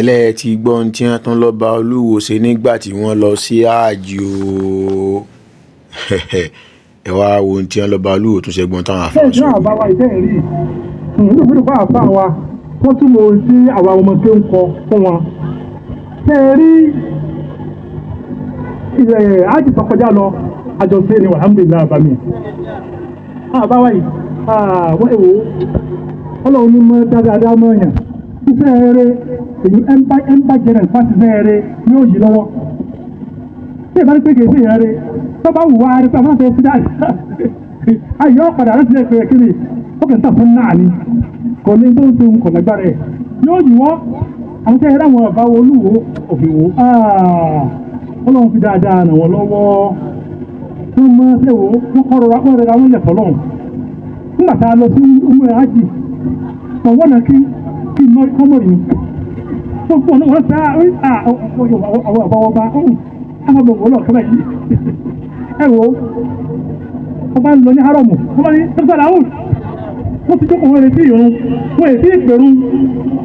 Ẹlẹ́ ti gbọ́ ohun tí wọ́n tún lọ́ba Olúwo ṣe nígbà tí wọ́n lọ sí háàjì o. Ẹ wá wo ohun tí wọ́n lọ́ba Olúwo tún ṣe gbọ́n táwọn àfáà sọ. Ṣé àbá wa ìfẹ́ rí ìlú bá àfáà wa wọ́n tún mọ sí àwa ọmọ tó ń kọ fún wọn. Ṣé ẹ rí háàjì tó kọjá lọ àjọṣe ni alhamdulillah àbámi. Àbá wa yìí wọ́n èwo ọlọ́run ní mọ́ dáadáa mọ́ yàn. Iṣẹ́ eré èyí ẹ̀ńbà jẹ́rẹ̀ fásitì iṣẹ́ eré ní òyì lọ́wọ́. Ṣé ìbá ní pé kìí ṣe ìyá rẹ̀ tó bá wù wá rí pé àwọn afẹ́ sí dáì. Ayọ̀ padà láti ṣe ìpè kiri ó kì í sà fún náà ni kò ní tó ń ṣe kò lágbára ẹ̀. Yóò yìí wọ́n àwọn tẹ́ ẹ ráwọn ọ̀bá Olúwo òfin wò. Ọlọ́run fi dáadáa ràn wọ́n lọ́wọ́. Wọ́n mọ ṣé wo wọ́n kọ́ rọra wọ́n rẹra wọ́n lẹ̀ fọlọ́run. Nígbà tá a lọ sí ọmọ ẹ̀ ájì ọ̀wọ́n náà kí ọmọ yìí gbogbo ọ̀nà wọn sá àwọn àbáwọba àwọn ọmọ wọn lọ́ọ̀kẹ́ báyìí ẹ wo ọba ń lọ ní hárọ̀mù ọba ní tẹ́sán làwọn wọ́n ti jókòó wọn retí ìrún wọn èsì ìpèrún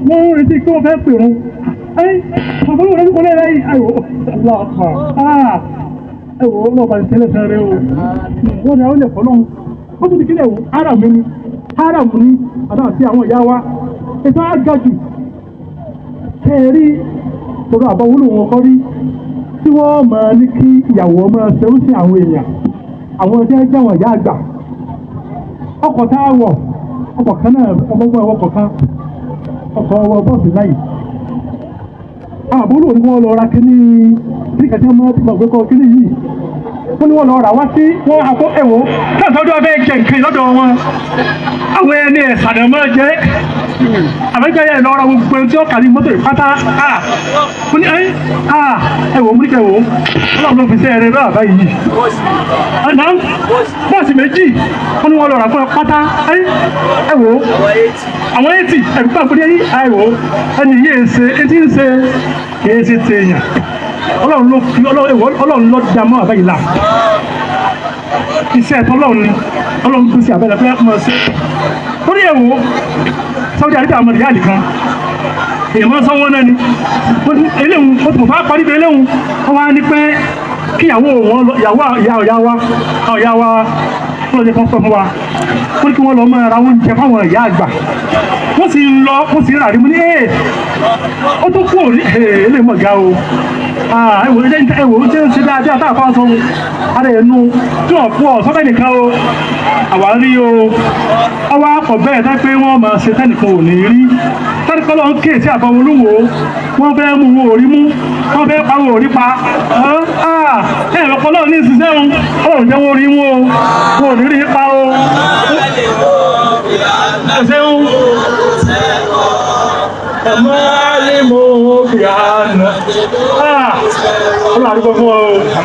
wọn ń retí kí wọ́n fẹ́ pèrún ẹ ọ̀pọ̀ lóore ní kò lẹ́yìn lẹ́yìn ẹ wo ẹ wo ọlọ́ọ̀bà ní tẹ́lẹ̀ sẹ́rẹ́ o wọ́n ní àwọn ilẹ̀ fọlọ́hún wọ́n tún ti kílẹ̀ wò háràmù ni àti àwọn ìyá wa ètò àgàjù kẹrí tọrọ àbáwọlò wọn kọ rí tí wọ́n máa ní kí ìyàwó máa ṣerú sí àwọn èèyàn àwọn ọjọ́ ẹgbẹ́ wọn ìyá àgbà ọkọ̀ tá a wọ̀ ọkọ̀ kan náà ọmọgbọ́n ọkọ̀ kan ọkọ̀ ọwọ́ bọ́ọ̀sì láyìí àbúrò ni wọ́n lọ ra kíní tí kẹ̀kẹ́ máa ti gbàgbé kọ́ kíní yìí wọ́n ní wọ́n lọ rà wá sí wọ́n àkó ẹ̀wọ̀ káàtọ́jú abẹ́ jẹ nǹkan lọ́dọ̀ wọn àwọn ẹni ẹ̀sàdẹ̀ máa jẹ́ àbẹ́jẹ́ yẹn lọ́ra gbogbo ẹni tí ó kàrí mọ́tò ìpátá mo ní ẹ̀wọ̀ mú ní kẹwọ̀ ọlọ́run ló fi sí ẹ̀rẹ́ náà báyìí ọ̀nà bọ́ọ̀sì méjì wọ́n ní wọ́n lọ rà fún ẹ pátá ẹ̀wọ̀ àwọn 80 ẹ̀rùpá àpòdé yìí ẹ̀wọ̀ ẹni yìí ṣe etí ń ṣe kìí ṣe tèèyàn ọlọ́run ló dá mọ́ àbáyìí là iṣẹ́ ẹ̀tọ́ ọlọ́run tó ṣe àbẹ́lẹ̀ fẹ́ mọ̀ sí torí ẹ̀wọ̀ Saudi Arabia àmọ́ ìyá nìkan èèmọ́ sanwó náà ni eléhùn ó tún bá parí bẹ eléhùn wọ́n wá ní pé kí ìyá wa lọ́jọ́ kan sọ fún wa ó ní kí wọ́n lọ mọ́ ara oúnjẹ fáwọn ìyá àgbà wọ́n sì ń lọ wọ́n sì ń ràrí mú ní ó tó kú òní eléhùn ọ̀gá o ẹ̀wò tí ó ń ṣe dáadáa tá a fà sọ ara ẹnu tí wọ́n fún ọ sọ́bẹ̀ nìkan o àwa rí o ọwọ́ àpọ̀ bẹ́ẹ̀ tẹ́ pé wọ́n máa ṣe tẹ́nìkan ò ní rí tẹ́nìkan lọ ń ké sí àbọ̀ Olúwo wọ́n fẹ́ mú wọn ò rí mú wọ́n fẹ́ pa wọn ò rí pa ẹ̀rọ kan náà ní ìṣiṣẹ́ òun ọlọ́run jẹ́ wọn rí mú o wọn ò ní rí pa o ẹ̀ṣẹ̀ òun ẹ̀mọ́ àlè mọ́ bìánà ọlọ́run àdúgbò fún ọ.